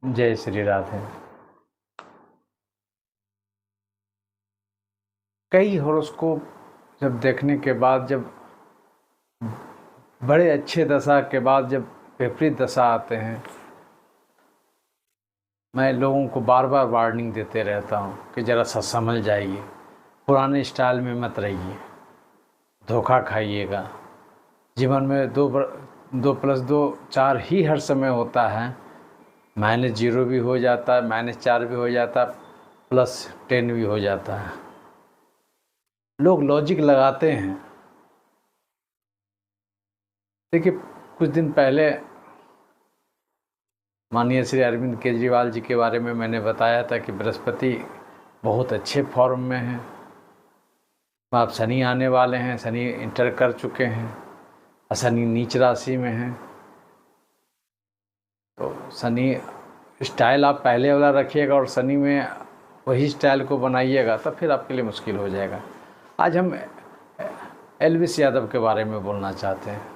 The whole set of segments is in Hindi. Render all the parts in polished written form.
जय श्री राधे। कई हॉरोस्कोप जब देखने के बाद, जब बड़े अच्छे दशा के बाद जब विपरीत दशा आते हैं, मैं लोगों को बार बार वार्निंग देते रहता हूँ कि ज़रा सा समझ जाइए, पुराने स्टाइल में मत रहिए, धोखा खाइएगा। जीवन में 2+2 4 ही हर समय होता है। -0 भी हो जाता है, -4 भी हो जाता है, +10 भी हो जाता है। लोग लॉजिक लगाते हैं। देखिए, कुछ दिन पहले माननीय श्री अरविंद केजरीवाल जी के बारे में मैंने बताया था कि बृहस्पति बहुत अच्छे फॉर्म में हैं। अब शनि आने वाले हैं, शनि इंटर कर चुके हैं और शनि नीच राशि में हैं। तो शनि स्टाइल आप पहले वाला रखिएगा और शनि में वही स्टाइल को बनाइएगा, तब फिर आपके लिए मुश्किल हो जाएगा। आज हम एलविस यादव के बारे में बोलना चाहते हैं।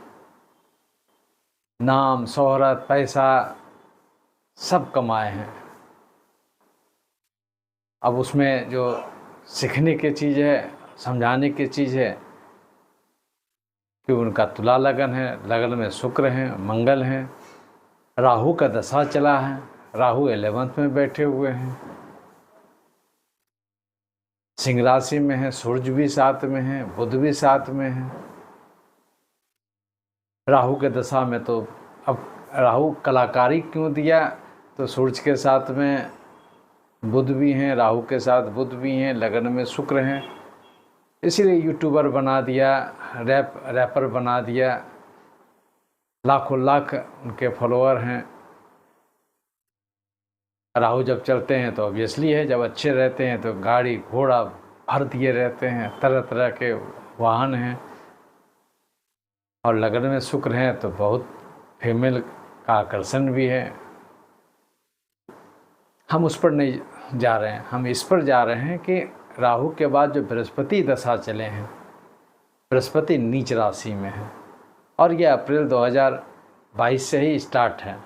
नाम, शोहरत, पैसा सब कमाए हैं। अब उसमें जो सीखने की चीज़ है, समझाने की चीज़ है कि उनका तुला लगन है, लगन में शुक्र हैं, मंगल हैं, राहु का दशा चला है, राहु 11th में बैठे हुए हैं, सिंह राशि में है, सूर्य भी साथ में है, बुध भी साथ में है। राहु के दशा में तो अब राहु कलाकारी क्यों दिया, तो सूर्य के साथ में बुध भी हैं, राहु के साथ बुध भी हैं, लगन में शुक्र हैं, इसीलिए यूट्यूबर बना दिया, रैपर बना दिया, लाखों लाख उनके फॉलोअर हैं। राहु जब चलते हैं तो ऑब्वियसली है, जब अच्छे रहते हैं तो गाड़ी घोड़ा भर दिए रहते हैं, तरह तरह के वाहन हैं, और लगन में शुक्र हैं तो बहुत फीमेल का आकर्षण भी है। हम उस पर नहीं जा रहे हैं, हम इस पर जा रहे हैं कि राहु के बाद जो बृहस्पति दशा चले हैं, बृहस्पति नीच राशि में है और ये अप्रैल 2022 से ही स्टार्ट है।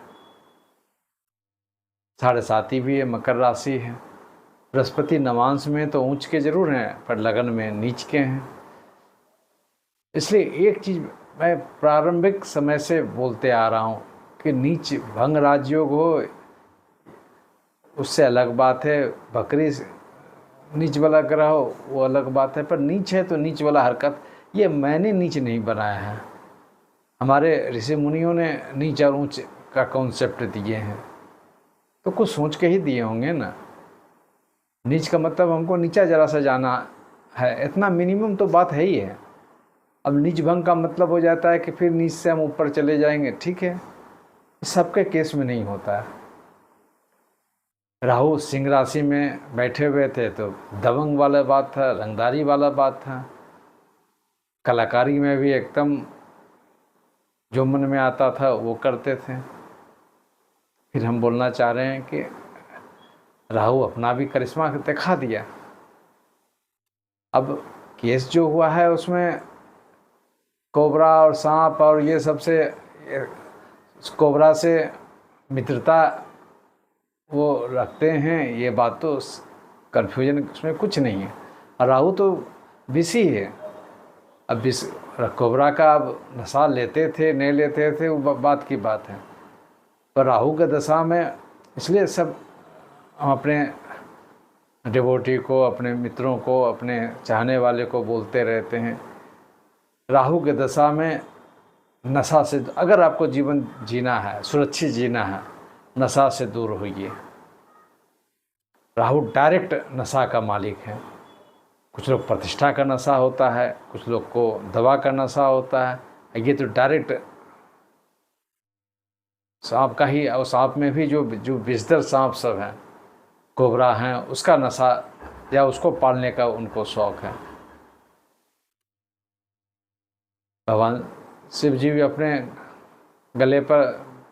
7.5 भी है, मकर राशि है। बृहस्पति नवांश में तो ऊंच के जरूर हैं, पर लगन में नीच के हैं। इसलिए एक चीज़ मैं प्रारंभिक समय से बोलते आ रहा हूँ कि नीच भंग राजयोग हो, उससे अलग बात है। बकरी नीच वाला ग्रह हो वो अलग बात है, पर नीच है तो नीच वाला हरकत, ये मैंने नीच नहीं बनाया है, हमारे ऋषि मुनियों ने नीच और ऊंच का कॉन्सेप्ट दिए हैं, तो कुछ सोच के ही दिए होंगे ना। नीच का मतलब हमको नीचा जरा सा जाना है, इतना मिनिमम तो बात है ही है। अब नीच भंग का मतलब हो जाता है कि फिर नीच से हम ऊपर चले जाएंगे, ठीक है, सबके केस में नहीं होता है। राहु सिंह राशि में बैठे हुए थे तो दबंग वाला बात था, रंगदारी वाला बात था, कलाकारी में भी एकदम जो मन में आता था वो करते थे। फिर हम बोलना चाह रहे हैं कि राहु अपना भी करिश्मा दिखा दिया। अब केस जो हुआ है उसमें कोबरा और सांप और ये सबसे, कोबरा से मित्रता वो रखते हैं, ये बात तो कन्फ्यूजन उसमें कुछ नहीं है। और राहु तो विष ही है। अब विष कोबरा का अब नशा लेते थे नहीं लेते थे वो बात की बात है, पर राहु के दशा में इसलिए सब हम अपने डिवोटी को, अपने मित्रों को, अपने चाहने वाले को बोलते रहते हैं, राहु के दशा में नशा से, अगर आपको जीवन जीना है, सुरक्षित जीना है, नशा से दूर होइए। राहु डायरेक्ट नशा का मालिक है। कुछ लोग प्रतिष्ठा का नशा होता है, कुछ लोग को दवा का नशा होता है, ये तो डायरेक्ट सांप का ही। और सांप में भी जो विषधर सांप सब हैं, कोबरा हैं, उसका नशा या उसको पालने का उनको शौक है। भगवान शिव जी भी अपने गले पर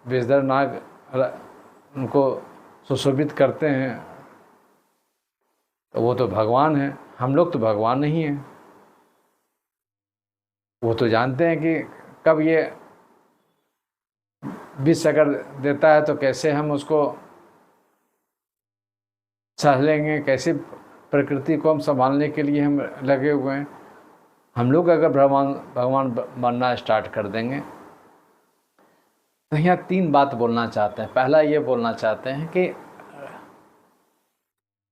विषधर नाग उनको सुशोभित करते हैं, तो वो तो भगवान हैं। हम लोग तो भगवान नहीं हैं। वो तो जानते हैं कि कब ये विष अगर देता है तो कैसे हम उसको सहलेंगे, कैसे प्रकृति को हम संभालने के लिए हम लगे हुए हैं। हम लोग अगर भगवान बनना स्टार्ट कर देंगे तो यहाँ 3 बात बोलना चाहते हैं। पहला ये बोलना चाहते हैं कि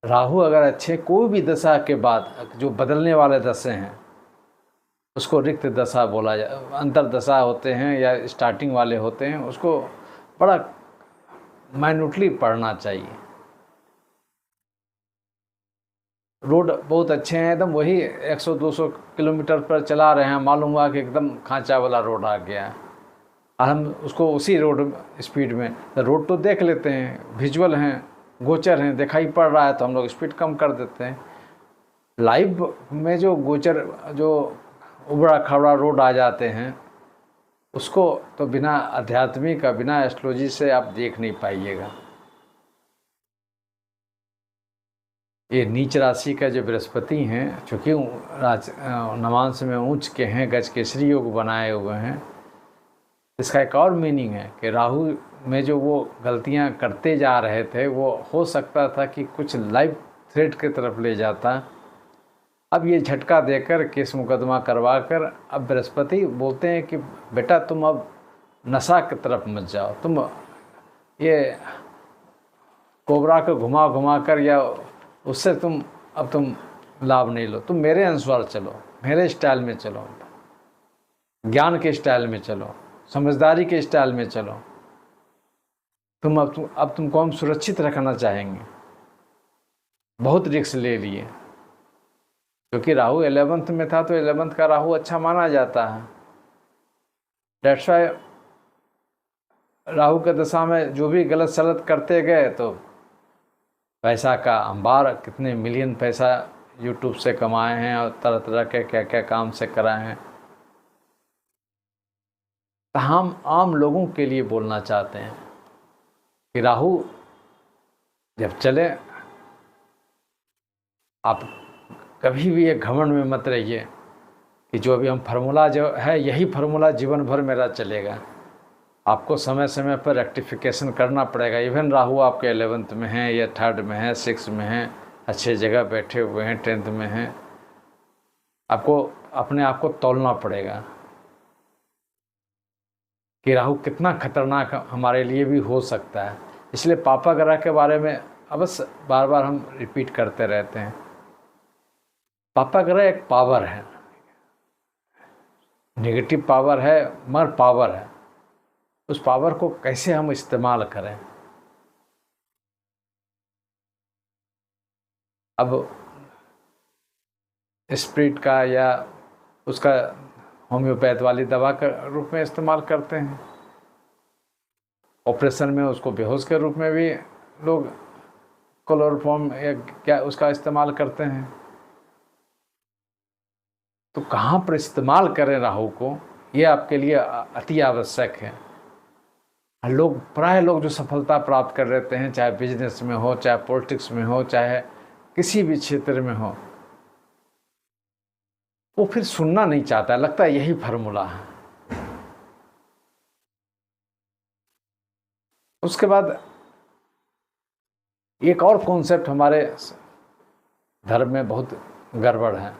राहु अगर अच्छे कोई भी दशा के बाद जो बदलने वाले दशे हैं उसको रिक्त दशा बोला जाए, अंतर दशा होते हैं या स्टार्टिंग वाले होते हैं, उसको बड़ा माइन्यूटली पढ़ना चाहिए। रोड बहुत अच्छे हैं, एकदम वही 100-200 किलोमीटर पर चला रहे हैं, मालूम हुआ कि एकदम खांचा वाला रोड आ गया है और हम उसको उसी रोड स्पीड में, तो रोड तो देख लेते हैं, विजुअल हैं, गोचर हैं, दिखाई पड़ रहा है, तो हम लोग स्पीड कम कर देते हैं। लाइव में जो गोचर, जो उबड़ा खबड़ा रोड आ जाते हैं, उसको तो बिना आध्यात्मिक का, बिना एस्ट्रोलॉजी से आप देख नहीं पाइएगा। ये नीच राशि का जो बृहस्पति हैं, चूँकि नवांश में ऊंच के हैं, गज केसरी योग बनाए हुए हैं, इसका एक और मीनिंग है कि राहु में जो वो गलतियां करते जा रहे थे वो हो सकता था कि कुछ लाइफ थ्रेट की तरफ ले जाता। अब ये झटका देकर केस मुकदमा करवा कर अब बृहस्पति बोलते हैं कि बेटा तुम अब नशा की तरफ मत जाओ, तुम ये कोबरा को घुमा घुमा कर या उससे तुम लाभ नहीं लो, तुम मेरे अनुसार चलो, मेरे स्टाइल में चलो, ज्ञान के स्टाइल में चलो, समझदारी के स्टाइल में चलो। अब तुमको हम सुरक्षित रखना चाहेंगे। बहुत रिस्क ले लिए, क्योंकि राहु 11th में था, तो 11th का राहु अच्छा माना जाता है। डेट्स वाई राहु के दशा में जो भी गलत सलत करते गए तो पैसा का अंबार, कितने मिलियन पैसा यूट्यूब से कमाए हैं और तरह तरह के क्या क्या काम से कराए हैं। तो हम आम लोगों के लिए बोलना चाहते हैं कि राहु जब चले, आप कभी भी एक घमंड में मत रहिए कि जो अभी हम फार्मूला जो है यही फार्मूला जीवन भर मेरा चलेगा। आपको समय समय पर रेक्टिफिकेशन करना पड़ेगा। इवन राहु आपके 11th में है या 3rd में है, 6th में है, अच्छे जगह बैठे हुए हैं, 10th में हैं, आपको अपने आप को तौलना पड़ेगा कि राहु कितना खतरनाक हमारे लिए भी हो सकता है। इसलिए पापा ग्रह के बारे में अवश्य बार बार हम रिपीट करते रहते हैं। पापा ग्रह एक पावर है, नेगेटिव पावर है मगर पावर है। उस पावर को कैसे हम इस्तेमाल करें। अब स्प्रिट का या उसका होम्योपैथ वाली दवा के रूप में इस्तेमाल करते हैं। ऑपरेशन में उसको बेहोश के रूप में भी लोग क्लोरोफॉर्म या क्या उसका इस्तेमाल करते हैं। तो कहाँ पर इस्तेमाल करें राहु को, ये आपके लिए अति आवश्यक है। लोग प्राय लोग जो सफलता प्राप्त कर लेते हैं, चाहे बिजनेस में हो, चाहे पॉलिटिक्स में हो, चाहे किसी भी क्षेत्र में हो, वो फिर सुनना नहीं चाहता, लगता है यही फार्मूला है। उसके बाद एक और कॉन्सेप्ट हमारे धर्म में बहुत गड़बड़ है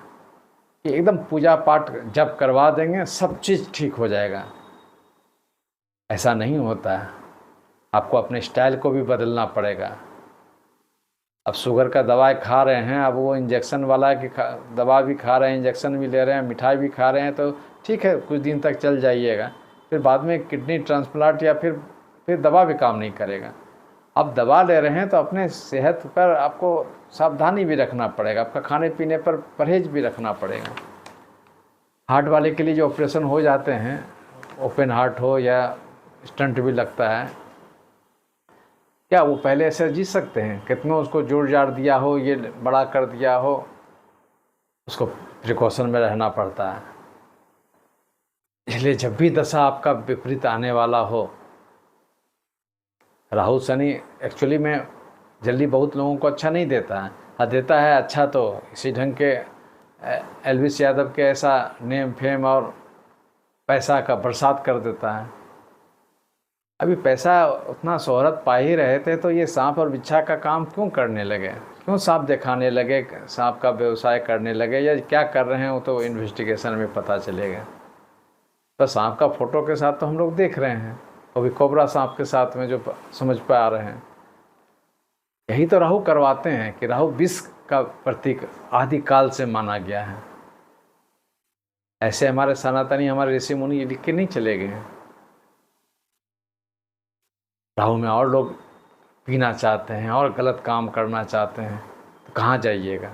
कि एकदम पूजा पाठ जब करवा देंगे सब चीज़ ठीक हो जाएगा। ऐसा नहीं होता है। आपको अपने स्टाइल को भी बदलना पड़ेगा। अब शुगर का दवाई खा रहे हैं, अब वो इंजेक्शन वाला की दवा भी खा रहे हैं, इंजेक्शन भी ले रहे हैं, मिठाई भी खा रहे हैं, तो ठीक है कुछ दिन तक चल जाइएगा, फिर बाद में किडनी ट्रांसप्लांट या फिर दवा भी काम नहीं करेगा। अब दवा ले रहे हैं तो अपने सेहत पर आपको सावधानी भी रखना पड़ेगा, आपका खाने पीने पर परहेज भी रखना पड़ेगा। हार्ट वाले के लिए जो ऑपरेशन हो जाते हैं, ओपन हार्ट हो या स्टंट भी लगता है, क्या वो पहले ऐसे जी सकते हैं? कितना उसको जोड़ जाड़ दिया हो, ये बड़ा कर दिया हो, उसको प्रिकॉशन में रहना पड़ता है। इसलिए जब भी दशा आपका विपरीत आने वाला हो, राहु शनि एक्चुअली में जल्दी बहुत लोगों को अच्छा नहीं देता है। हाँ देता है अच्छा, तो इसी ढंग के एलविस यादव के ऐसा नेम फेम और पैसा का बरसात कर देता है। अभी पैसा उतना शोहरत पा ही रहे थे तो ये सांप और बिच्छा का काम क्यों करने लगे, क्यों सांप दिखाने लगे, सांप का व्यवसाय करने लगे, या क्या कर रहे हैं वो तो इन्वेस्टिगेशन में पता चलेगा। तो सांप का फोटो के साथ तो हम लोग देख रहे हैं, अभी कोबरा सांप के साथ में जो समझ पा रहे हैं, यही तो राहु करवाते हैं कि राहु विष का प्रतीक आदिकाल से माना गया है। ऐसे हमारे सनातनी, हमारे ऋषि मुनि लिख के नहीं चले गए हैं। राहु में और लोग पीना चाहते हैं और गलत काम करना चाहते हैं तो कहाँ जाइएगा।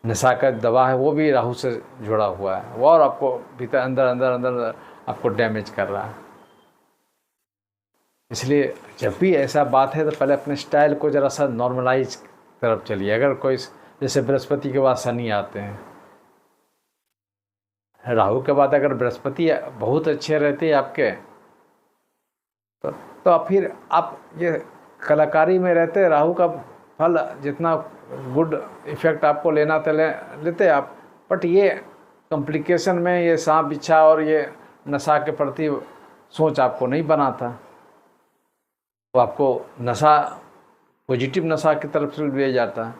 नशा का दवा है वो भी राहु से जुड़ा हुआ है, वो और आपको भीतर अंदर अंदर अंदर आपको डैमेज कर रहा है। इसलिए जब भी ऐसा बात है तो पहले अपने स्टाइल को ज़रा सा नॉर्मलाइज तरफ चलिए। अगर कोई जैसे बृहस्पति के बाद शनि आते हैं, राहु के बाद अगर बृहस्पति बहुत अच्छे रहते हैं आपके तो फिर आप ये कलाकारी में रहते, राहु का फल जितना गुड इफेक्ट आपको लेना था लेते आप, बट ये कॉम्प्लिकेशन में ये सांप बिच्छा और ये नशा के प्रति सोच आपको नहीं बनाता, वो आपको नशा पॉजिटिव नशा की तरफ से ले जाता है।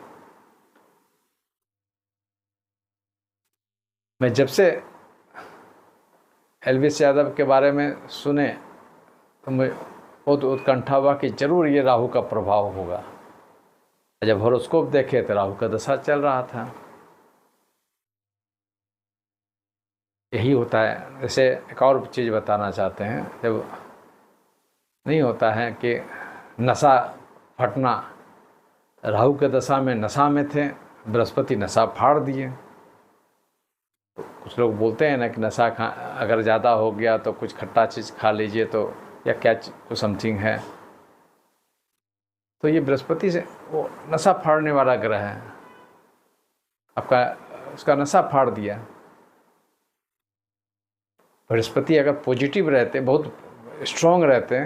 मैं जब से एलविस यादव के बारे में सुने तो मैं बहुत उत्कंठा हुआ कि जरूर ये राहु का प्रभाव होगा। जब हॉरोस्कोप देखे तो राहु का दशा चल रहा था। यही होता है। जैसे एक और चीज़ बताना चाहते हैं, जब नहीं होता है कि नशा फटना, राहु के दशा में नशा में थे, बृहस्पति नशा फाड़ दिए। तो कुछ लोग बोलते हैं ना कि नशा अगर ज़्यादा हो गया तो कुछ खट्टा चीज़ खा लीजिए तो, या क्या कुछ समथिंग है। तो ये बृहस्पति से वो नशा फाड़ने वाला ग्रह है, आपका उसका नशा फाड़ दिया। बृहस्पति अगर पॉजिटिव रहते, बहुत स्ट्रॉन्ग रहते,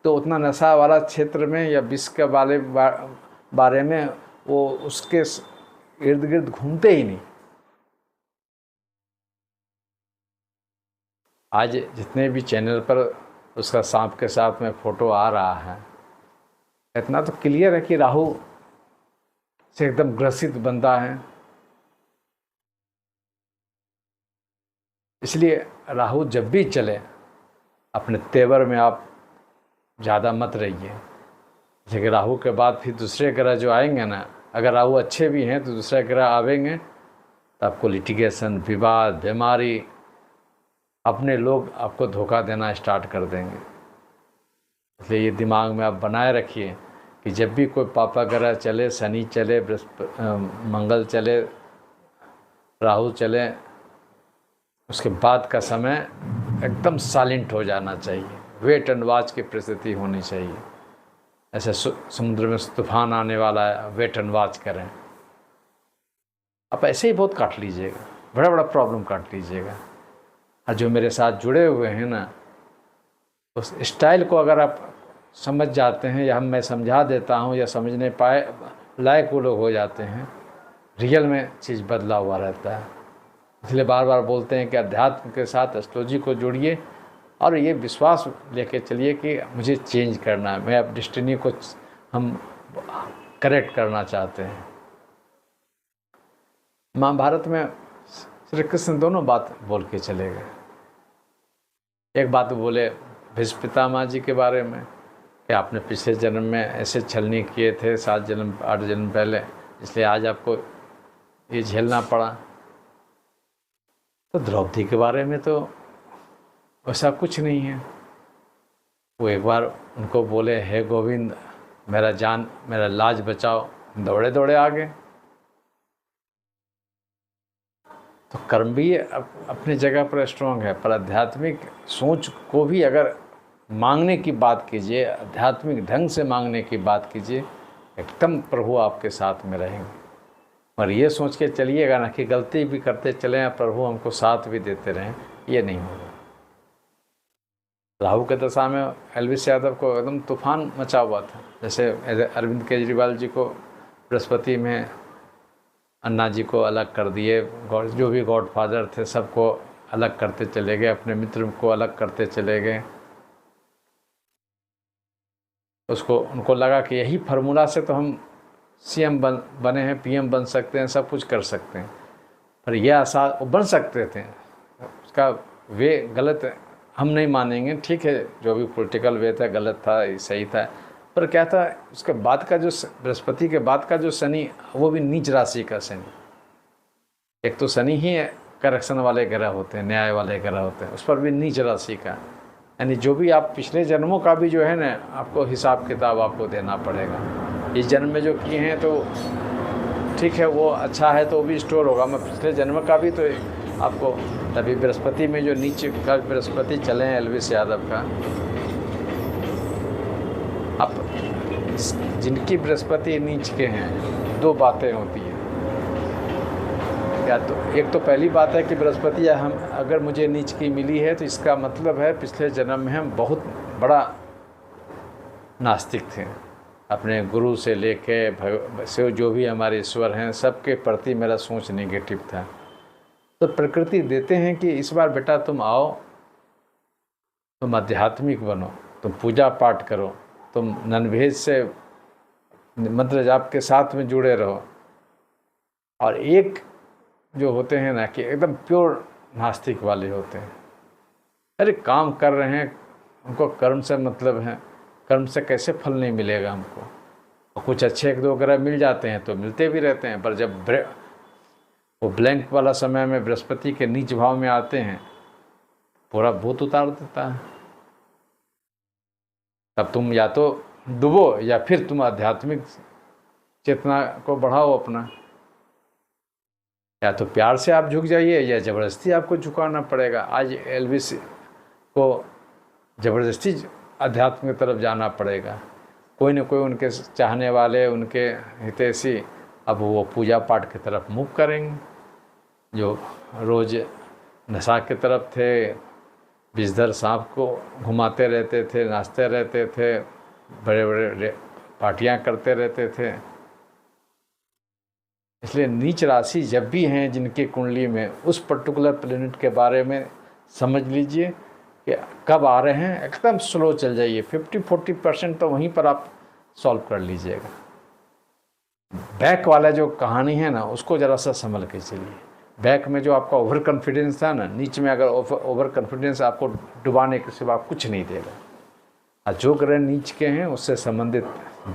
तो उतना नशा वाला क्षेत्र में या विष के बारे में वो उसके इर्द गिर्द घूमते ही नहीं। आज जितने भी चैनल पर उसका सांप के साथ में फ़ोटो आ रहा है, इतना तो क्लियर है कि राहु से एकदम ग्रसित बंदा है। इसलिए राहु जब भी चले अपने तेवर में आप ज़्यादा मत रहिए। जैसे राहु के बाद फिर दूसरे ग्रह जो आएंगे ना, अगर राहु अच्छे भी हैं तो दूसरे ग्रह आवेंगे तो आपको लिटिगेशन, विवाद, बीमारी, अपने लोग आपको धोखा देना स्टार्ट कर देंगे। इसलिए ये दिमाग में आप बनाए रखिए कि जब भी कोई पापा ग्रह चले, शनि चले, मंगल चले, राहु चले, उसके बाद का समय एकदम साइलेंट हो जाना चाहिए। वेट एंड वॉच की परिस्थिति होनी चाहिए। ऐसे समुद्र में तूफान आने वाला है, वेट एंड वॉच करें। आप ऐसे ही बहुत काट लीजिएगा, बड़ा बड़ा प्रॉब्लम काट लीजिएगा। और जो मेरे साथ जुड़े हुए हैं ना, उस स्टाइल को अगर आप समझ जाते हैं, या मैं समझा देता हूँ, या समझने पाए लायक वो लोग हो जाते हैं, रियल में चीज़ बदला हुआ रहता है। इसलिए बार बार बोलते हैं कि अध्यात्म के साथ एस्ट्रोलॉजी को जोड़िए और ये विश्वास लेके चलिए कि मुझे चेंज करना है, मैं अब डेस्टिनी को हम करेक्ट करना चाहते हैं। महाभारत में श्री कृष्ण दोनों बात बोल के चले गए। एक बात बोले भीष्म पितामह जी के बारे में कि आपने पिछले जन्म में ऐसे छलनी किए थे 7 जन्म 8 जन्म पहले, इसलिए आज आपको ये झेलना पड़ा। तो द्रौपदी के बारे में तो वैसा कुछ नहीं है। वो एक बार उनको बोले, हे गोविंद मेरा जान, मेरा लाज बचाओ, दौड़े दौड़े आ गए। तो कर्म भी अपनी जगह पर स्ट्रॉन्ग है, पर आध्यात्मिक सोच को भी अगर मांगने की बात कीजिए, आध्यात्मिक ढंग से मांगने की बात कीजिए, एकदम प्रभु आपके साथ में रहेंगे। और ये सोच के चलिएगा ना कि गलती भी करते चले हैं, प्रभु हमको साथ भी देते रहें, ये नहीं होगा। राहु के दशा में एलविस यादव को एकदम तूफान मचा हुआ था। जैसे अरविंद केजरीवाल जी को बृहस्पति में अन्ना जी को अलग कर दिए, जो भी गॉडफादर थे सबको अलग करते चले गए, अपने मित्र को अलग करते चले गए। उनको लगा कि यही फार्मूला से तो हम सीएम बने हैं, पीएम बन सकते हैं, सब कुछ कर सकते हैं। पर यह आशा वो बन सकते थे, उसका वे गलत हम नहीं मानेंगे, ठीक है, जो भी पॉलिटिकल वे था गलत था, सही था। पर क्या था, उसके बाद का जो बृहस्पति के बाद का जो शनि, वो भी नीच राशि का शनि। एक तो शनि ही करेक्शन वाले ग्रह होते हैं, न्याय वाले ग्रह होते हैं, उस पर भी नीच राशि का, यानी जो भी आप पिछले जन्मों का भी जो है ना, आपको हिसाब किताब आपको देना पड़ेगा। इस जन्म में जो किए हैं तो ठीक है, वो अच्छा है तो वो भी स्टोर होगा, मैं पिछले जन्म का भी तो आपको। तभी बृहस्पति में जो नीचे का बृहस्पति चले हैं एलवीस यादव का, अब जिनकी बृहस्पति नीच के हैं, दो बातें होती हैं। या तो एक तो पहली बात है कि बृहस्पति हम अगर मुझे नीच की मिली है तो इसका मतलब है पिछले जन्म में हम बहुत बड़ा नास्तिक थे, अपने गुरु से लेके से जो भी हमारे ईश्वर हैं सबके प्रति मेरा सोच नेगेटिव था। तो प्रकृति देते हैं कि इस बार बेटा तुम आओ, तुम आध्यात्मिक बनो, तुम पूजा पाठ करो, तुम नॉनवेज से मंत्र जाप के साथ में जुड़े रहो। और एक जो होते हैं ना कि एकदम प्योर नास्तिक वाले होते हैं, अरे काम कर रहे हैं, उनको कर्म से मतलब है, कर्म से कैसे फल नहीं मिलेगा हमको। और कुछ अच्छे एक दो ग्रह मिल जाते हैं तो मिलते भी रहते हैं, पर जब वो ब्लैंक वाला समय में बृहस्पति के नीच भाव में आते हैं, पूरा भूत उतार देता है। तब तुम या तो डूबो या फिर तुम आध्यात्मिक चेतना को बढ़ाओ अपना, या तो प्यार से आप झुक जाइए या ज़बरदस्ती आपको झुकाना पड़ेगा। आज एलविस को ज़बरदस्ती अध्यात्म की तरफ जाना पड़ेगा, कोई न कोई उनके चाहने वाले, उनके हितैषी अब वो पूजा पाठ की तरफ मुँह करेंगे। जो रोज़ नशा की तरफ थे, विषधर सांप को घुमाते रहते थे, नाचते रहते थे, बड़े बड़े पार्टियां करते रहते थे। इसलिए नीच राशि जब भी हैं जिनकी कुंडली में, उस पर्टिकुलर प्लेनेट के बारे में समझ लीजिए कि कब आ रहे हैं, एकदम स्लो चल जाइए, 50-40% तो वहीं पर आप सॉल्व कर लीजिएगा। बैक वाला जो कहानी है ना, उसको ज़रा सा संभल के चलिए। बैक में जो आपका ओवर कॉन्फिडेंस था ना, नीच में अगर ओवर कॉन्फिडेंस आपको डुबाने के सिवा कुछ नहीं देगा। और जो ग्रह नीच के हैं उससे संबंधित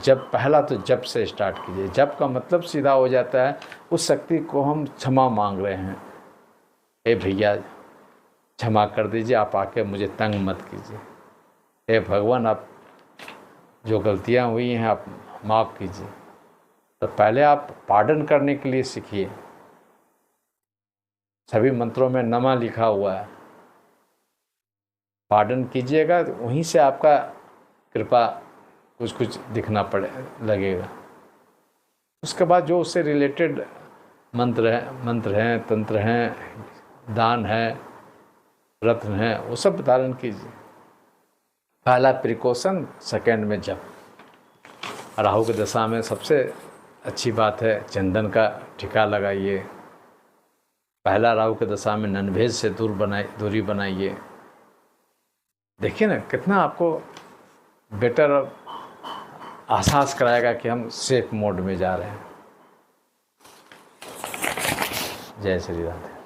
जब पहला तो जब से स्टार्ट कीजिए। जब का मतलब सीधा हो जाता है उस शक्ति को हम क्षमा मांग रहे हैं, ए भैया क्षमा कर दीजिए, आप आके मुझे तंग मत कीजिए, हे भगवान आप जो गलतियां हुई हैं आप माफ़ कीजिए। तो पहले आप पार्डन करने के लिए सीखिए। सभी मंत्रों में नमा लिखा हुआ है, पार्डन कीजिएगा तो वहीं से आपका कृपा कुछ कुछ दिखना लगेगा। उसके बाद जो उससे रिलेटेड मंत्र हैं, तंत्र हैं, दान है, रत्न है, वो सब धारण कीजिए। पहला प्रिकॉशन, सेकेंड में जप। राहु की दशा में सबसे अच्छी बात है चंदन का टीका लगाइए। पहला राहु की दशा में नॉनवेज से दूरी बनाइए। देखिए ना कितना आपको बेटर एहसास कराएगा कि हम सेफ मोड में जा रहे हैं। जय श्री राधे।